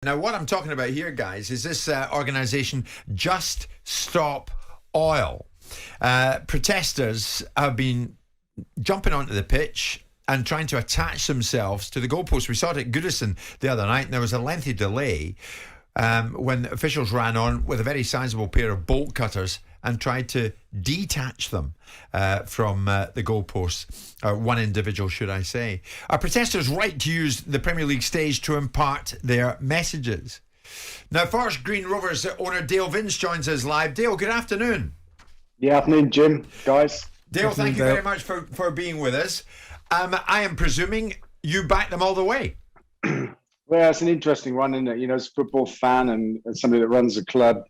Now, what I'm talking about here, guys, is this organisation, Just Stop Oil. Protesters have been jumping onto the pitch and trying to attach themselves to the goalpost. We saw it at Goodison the other night, and there was a lengthy delay when officials ran on with a very sizable pair of bolt cutters and tried to detach them from the goalposts, one individual, should I say. Are protesters right to use the Premier League stage to impart their messages? Now, Forest Green Rovers owner Dale Vince joins us live. Dale, good afternoon. Good afternoon, Jim, guys. Dale, thank you very much for being with us. I am presuming you back them all the way. Well, it's an interesting one, isn't it? You know, as a football fan and as somebody that runs a club,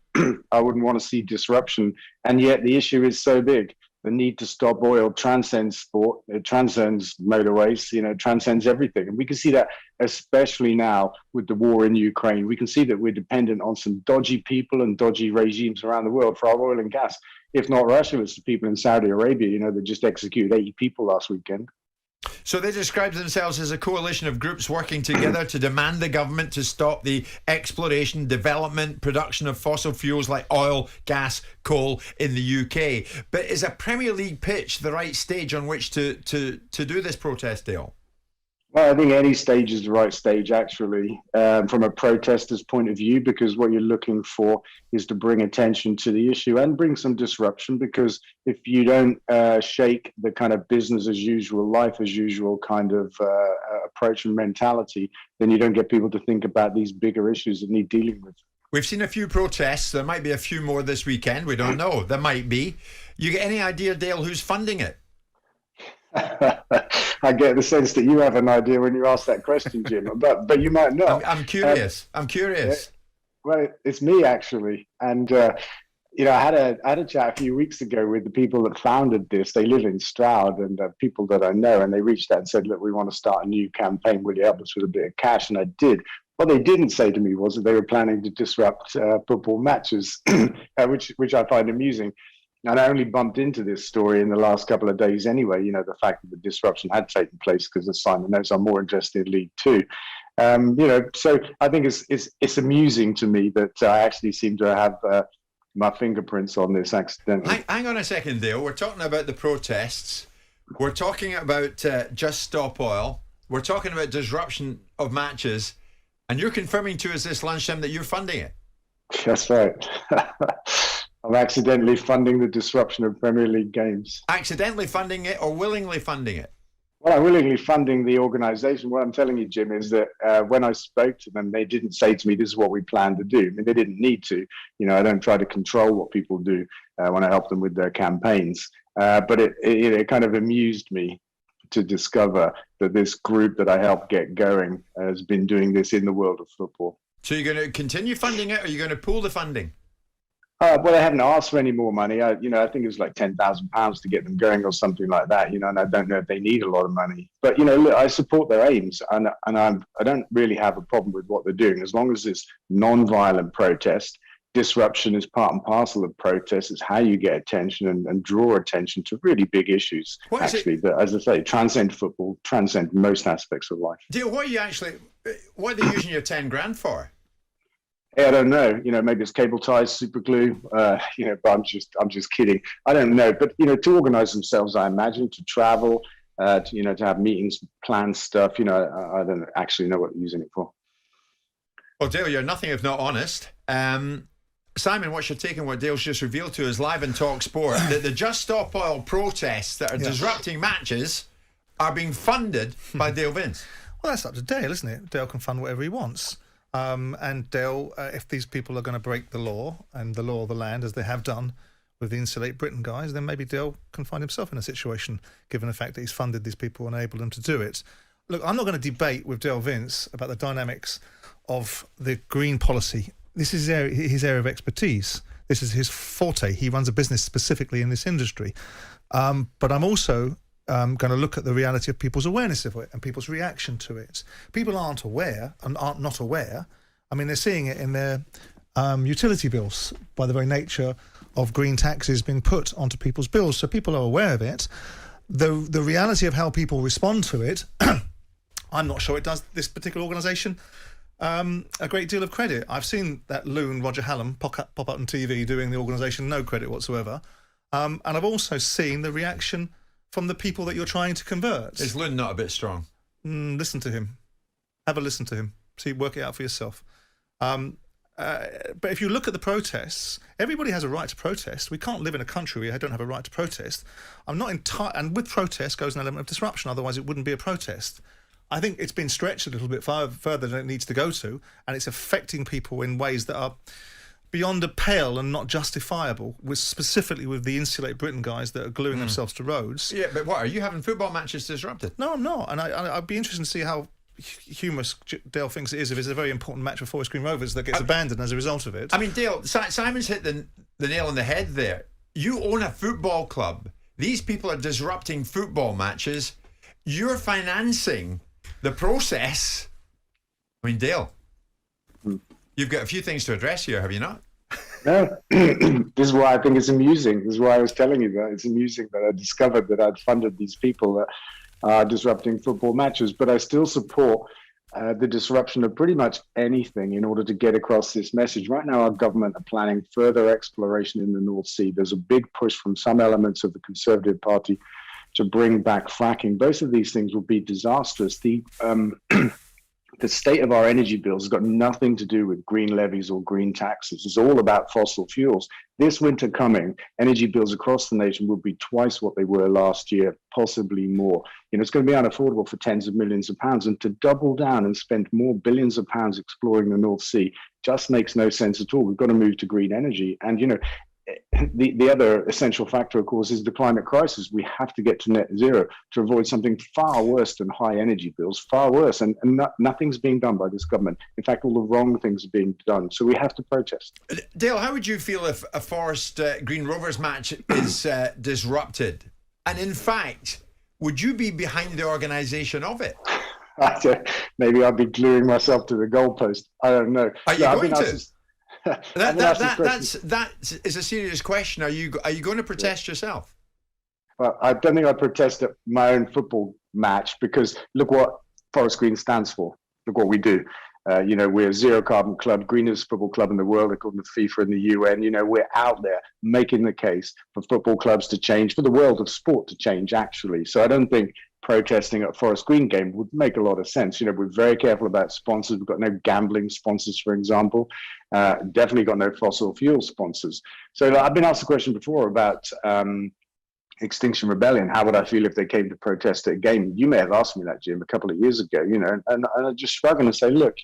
I wouldn't want to see disruption. And yet the issue is so big. The need to stop oil transcends sport. It transcends motorways, you know, transcends everything. And we can see that especially now with the war in Ukraine. We can see that we're dependent on some dodgy people and dodgy regimes around the world for our oil and gas. If not Russia, it's the people in Saudi Arabia, you know, that just executed 80 people last weekend. So they describe themselves as a coalition of groups working together to demand the government to stop the exploration, development, production of fossil fuels like oil, gas, coal in the UK. But is a Premier League pitch the right stage on which to do this protest, Dale? Well, I think any stage is the right stage, actually, from a protester's point of view, because what you're looking for is to bring attention to the issue and bring some disruption, because if you don't shake the kind of business as usual, life as usual kind of approach and mentality, then you don't get people to think about these bigger issues that need dealing with. We've seen a few protests. There might be a few more this weekend. We don't know. There might be. You get any idea, Dale, who's funding it? I get the sense that you have an idea when you ask that question, Jim, but you might not. I'm curious. I'm curious. Well, it's me, actually. And, you know, I had a chat a few weeks ago with the people that founded this. They live in Stroud, and people that I know, and they reached out and said, look, we want to start a new campaign. Will you help us with a bit of cash? And I did. What they didn't say to me was that they were planning to disrupt football matches, which I find amusing. And I only bumped into this story in the last couple of days anyway, you know, the fact that the disruption had taken place, because as Simon knows, I'm more interested in League Two. You know, so I think it's amusing to me that I actually seem to have my fingerprints on this accidentally. Hang on a second, Dale. We're talking about the protests. We're talking about Just Stop Oil. We're talking about disruption of matches. And you're confirming to us this lunchtime that you're funding it. That's right. I'm accidentally funding the disruption of Premier League games. Accidentally funding it or willingly funding it? Well, I'm willingly funding the organisation. What I'm telling you, Jim, is that when I spoke to them, they didn't say to me, this is what we plan to do. I mean, they didn't need to. You know, I don't try to control what people do when I help them with their campaigns. But it kind of amused me to discover that this group that I helped get going has been doing this in the world of football. So you're going to continue funding it, or you're going to pull the funding? Well, I haven't asked for any more money. I think it was like £10,000 to get them going or something like that. You know, and I don't know if they need a lot of money. But you know, look, I support their aims, and I don't really have a problem with what they're doing as long as it's non-violent protest. Disruption is part and parcel of protest. It's how you get attention and draw attention to really big issues. Actually, that, as I say, transcend football, transcend most aspects of life. Dale, what are they using your 10 grand for? I don't know. You know, maybe it's cable ties, super glue. You know, but I'm just kidding. I don't know. But you know, to organise themselves, I imagine, to travel, to have meetings, plan stuff. You know, I don't actually know what they're using it for. Well, Dale, you're nothing if not honest. Simon, what's your take on what Dale's just revealed to us live in TalkSport? That the Just Stop Oil protests that are disrupting matches are being funded by Dale Vince. Well, that's up to Dale, isn't it? Dale can fund whatever he wants. And Dale, if these people are going to break the law and the law of the land, as they have done with the Insulate Britain guys, then maybe Dale can find himself in a situation, given the fact that he's funded these people and enabled them to do it. Look, I'm not going to debate with Dale Vince about the dynamics of the green policy. This is his area of expertise. This is his forte. He runs a business specifically in this industry. But I'm also going to look at the reality of people's awareness of it and people's reaction to it. People aren't aware and aren't not aware. I mean, they're seeing it in their utility bills by the very nature of green taxes being put onto people's bills. So people are aware of it. The reality of how people respond to it, I'm not sure it does this particular organisation. A great deal of credit. I've seen that loon Roger Hallam pop up on TV doing the organisation no credit whatsoever, and I've also seen the reaction from the people that you're trying to convert. Is loon not a bit strong? Listen to him. Have a listen to him. See, work it out for yourself. But if you look at the protests, everybody has a right to protest. We can't live in a country where you don't have a right to protest. And with protest goes an element of disruption. Otherwise, it wouldn't be a protest. I think it's been stretched a little bit further than it needs to go to, and it's affecting people in ways that are beyond a pale and not justifiable, specifically with the Insulate Britain guys that are gluing themselves to roads. Yeah, but what, are you having football matches disrupted? No, I'm not. And I'd be interested to see how humorous Dale thinks it is if it's a very important match for Forest Green Rovers that gets abandoned as a result of it. I mean, Dale, Simon's hit the nail on the head there. You own a football club. These people are disrupting football matches. You're financing the process. I mean, Dale, you've got a few things to address here, have you not? No, this is why I think it's amusing. This is why I was telling you that it's amusing that I discovered that I'd funded these people that are disrupting football matches. But I still support the disruption of pretty much anything in order to get across this message. Right now, our government are planning further exploration in the North Sea. There's a big push from some elements of the Conservative Party to bring back fracking. Both of these things will be disastrous. The state of our energy bills has got nothing to do with green levies or green taxes. It's all about fossil fuels. This winter coming, energy bills across the nation will be twice what they were last year, possibly more. It's going to be unaffordable for tens of millions of pounds. And to double down and spend more billions of pounds exploring the North Sea just makes no sense at all. We've got to move to green energy. And, the other essential factor, of course, is the climate crisis. We have to get to net zero to avoid something far worse than high energy bills, far worse. And nothing's being done by this government. In fact, all the wrong things are being done. So we have to protest. Dale, how would you feel if a Forest Green Rovers match is disrupted? And in fact, would you be behind the organisation of it? Maybe I'd be gluing myself to the goalpost. I don't know. Are you going to? That is a serious question. Are you going to protest yourself? Well, I don't think I'd protest at my own football match because look what Forest Green stands for. Look what we do. We're a zero carbon club, greenest football club in the world, according to FIFA and the UN. We're out there making the case for football clubs to change, for the world of sport to change, actually. So I don't think protesting at a Forest Green game would make a lot of sense. We're very careful about sponsors. We've got no gambling sponsors, for example. Definitely got no fossil fuel sponsors. So I've been asked a question before about Extinction Rebellion. How would I feel if they came to protest at a game? You may have asked me that, Jim, a couple of years ago, and I just shrug and say, look,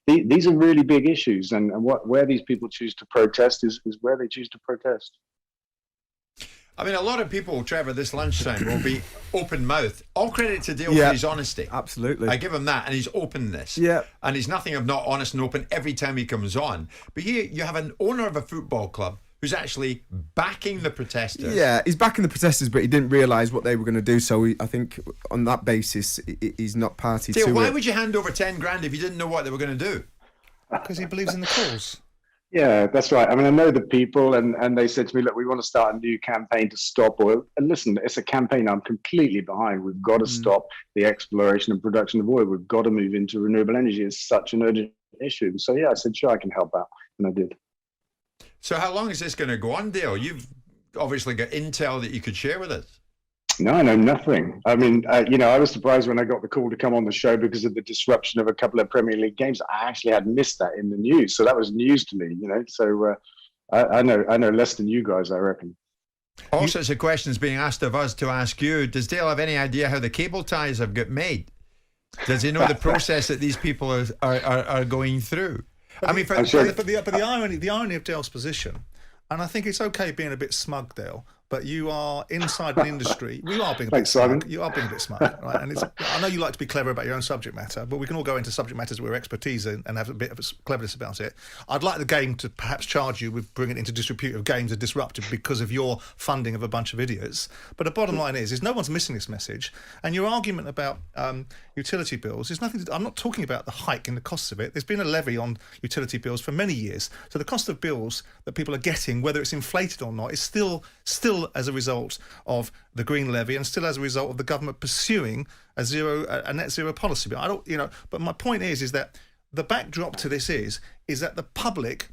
these are really big issues, and where these people choose to protest is where they choose to protest. I mean, a lot of people, Trevor, this lunchtime will be open-mouthed. All credit to Dale for his honesty. Absolutely. I give him that, and his openness. Yeah. And he's nothing if not honest and open every time he comes on. But here you have an owner of a football club who's actually backing the protesters. Yeah, he's backing the protesters, but he didn't realise what they were going to do. So I think on that basis, he's not party Dale, to why it. would you hand over 10 grand if you didn't know what they were going to do? Because he believes in the cause. Yeah, that's right. I mean, I know the people, and they said to me, look, we want to start a new campaign to stop oil. And listen, it's a campaign I'm completely behind. We've got to stop the exploration and production of oil. We've got to move into renewable energy. It's such an urgent issue. So, yeah, I said, sure, I can help out. And I did. So how long is this going to go on, Dale? You've obviously got intel that you could share with us. No, I know nothing. I mean, I was surprised when I got the call to come on the show because of the disruption of a couple of Premier League games. I actually had missed that in the news, so that was news to me. So I know less than you guys, I reckon. All sorts of questions being asked of us to ask you. Does Dale have any idea how the cable ties have got made? Does he know the process that these people are going through? But the irony of Dale's position, and I think it's okay being a bit smug, Dale, but you are inside an industry. You are being a bit smug. You are being a bit smug, right? And I know you like to be clever about your own subject matter, but we can all go into subject matters where we're expertise in and have a bit of cleverness about it. I'd like the game to perhaps charge you with bringing it into disrepute of games are disrupted because of your funding of a bunch of idiots. But the bottom line is no one's missing this message. And your argument about utility bills is nothing. I'm not talking about the hike in the costs of it. There's been a levy on utility bills for many years. So the cost of bills that people are getting, whether it's inflated or not, is still as a result of the green levy and still as a result of the government pursuing a net zero policy. But but my point is that the backdrop to this is that the public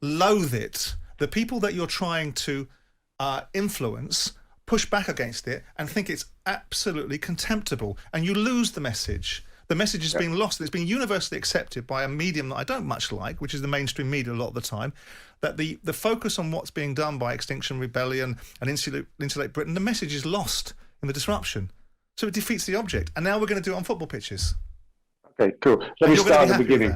loathe it. The people that you're trying to influence push back against it and think it's absolutely contemptible, and you lose the message. The message has been lost. It's been universally accepted by a medium that I don't much like, which is the mainstream media a lot of the time, that the focus on what's being done by Extinction Rebellion and Insulate Britain, the message is lost in the disruption. So it defeats the object. And now we're going to do it on football pitches. Okay, cool. Let me start at the beginning.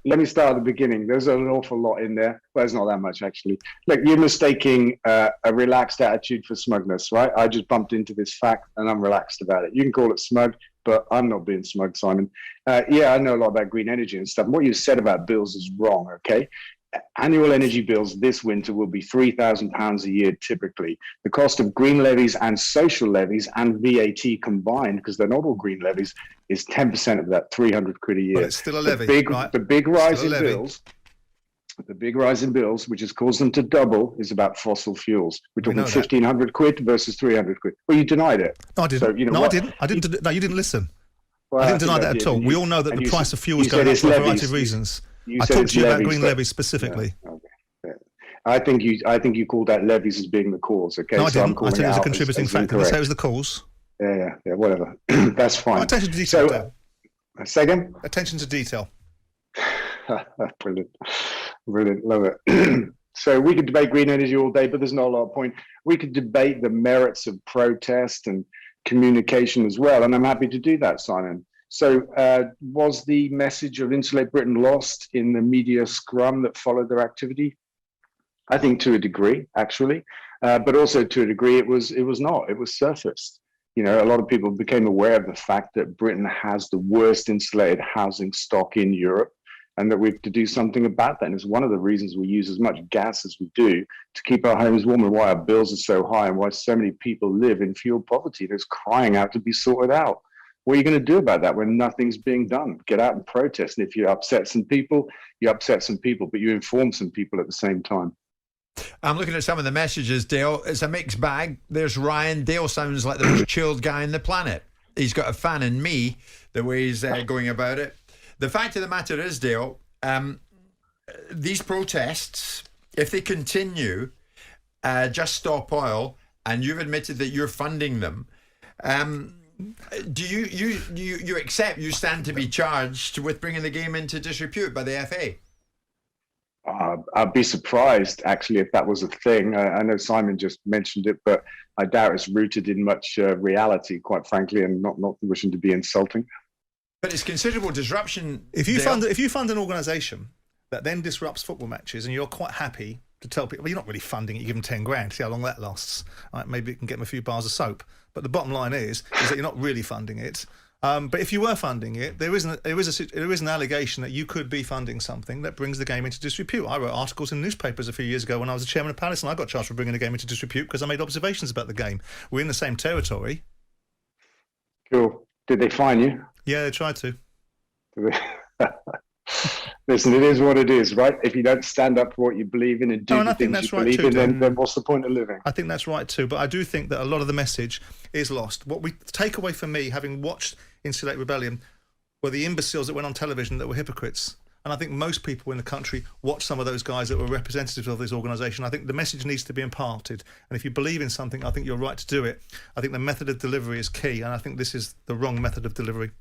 Let me start at the beginning. There's an awful lot in there. Well, there's not that much, actually. Look, you're mistaking a relaxed attitude for smugness, right? I just bumped into this fact and I'm relaxed about it. You can call it smug, but I'm not being smug, Simon. Yeah, I know a lot about green energy and stuff. And what you said about bills is wrong, okay? Annual energy bills this winter will be £3,000 a year typically. The cost of green levies and social levies and VAT combined, because they're not all green levies, is 10% of that, 300 quid a year. But it's still a levy, right? The big rise in bills, which has caused them to double, is about fossil fuels. We're talking 1,500 quid versus 300 quid. Well, you denied it. No, I didn't. So, you know I didn't. No, you didn't listen. Well, I didn't deny that at all. We all know that the price of fuel is going up for a variety of reasons. I talked to you about green levies specifically. Yeah, okay. Yeah. I think you called that levies as being the cause. Okay, no, I didn't. I said it was a contributing factor. I say it was the cause. Yeah, whatever. That's fine. Attention to detail. Say again. Attention to detail. Brilliant, love it. So we could debate green energy all day, but there's not a lot of point. We could debate the merits of protest and communication as well, and I'm happy to do that, Simon. So was the message of Insulate Britain lost in the media scrum that followed their activity? I think to a degree, actually, but also to a degree it was not. It was surfaced. You know, a lot of people became aware of the fact that Britain has the worst insulated housing stock in Europe, and that we have to do something about that. And it's one of the reasons we use as much gas as we do to keep our homes warm, and why our bills are so high, and why so many people live in fuel poverty. That's crying out to be sorted out. What are you going to do about that when nothing's being done? Get out and protest. And if you upset some people, you upset some people, but you inform some people at the same time. I'm looking at some of the messages, Dale. It's a mixed bag. There's Ryan. Dale sounds like the most chilled guy on the planet. He's got a fan in me, the way he's going about it. The fact of the matter is, Dale, these protests, if they continue, Just Stop Oil, and you've admitted that you're funding them, do you accept you stand to be charged with bringing the game into disrepute by the FA? I'd be surprised, actually, if that was a thing. I know Simon just mentioned it, but I doubt it's rooted in much reality, quite frankly, and not wishing to be insulting. But it's considerable disruption. If you fund an organisation that then disrupts football matches, and you're quite happy to tell people, well, you're not really funding it, you give them 10 grand, see how long that lasts. Right, maybe it can get them a few bars of soap. But the bottom line is that you're not really funding it. But if you were funding it, there is an allegation that you could be funding something that brings the game into disrepute. I wrote articles in newspapers a few years ago when I was the chairman of Palace, and I got charged for bringing the game into disrepute because I made observations about the game. We're in the same territory. Cool. Did they fine you? Yeah, they tried to. Listen, it is what it is, right? If you don't stand up for what you believe in and do the things you believe in, then what's the point of living? I think that's right too, but I do think that a lot of the message is lost. What we take away from me, having watched Insulate Rebellion, were the imbeciles that went on television that were hypocrites. And I think most people in the country watch some of those guys that were representatives of this organisation. I think the message needs to be imparted. And if you believe in something, I think you're right to do it. I think the method of delivery is key, and I think this is the wrong method of delivery.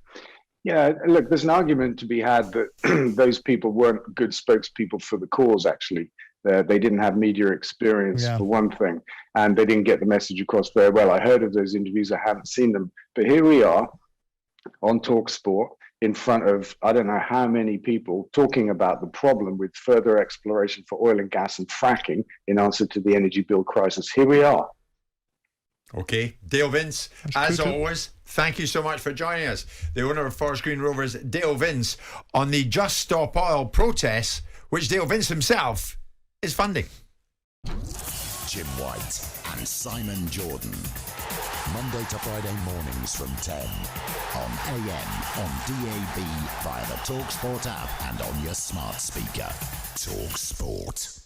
Yeah, look, there's an argument to be had that those people weren't good spokespeople for the cause, actually. They didn't have media experience, for one thing, and they didn't get the message across very well. I heard of those interviews, I haven't seen them. But here we are on TalkSport in front of, I don't know how many people, talking about the problem with further exploration for oil and gas and fracking in answer to the energy bill crisis. Here we are. Okay, Dale Vince, as always, thank you so much for joining us. The owner of Forest Green Rovers, Dale Vince, on the Just Stop Oil protests, which Dale Vince himself is funding. Jim White and Simon Jordan. Monday to Friday mornings from 10 on AM, on DAB, via the TalkSport app and on your smart speaker. TalkSport.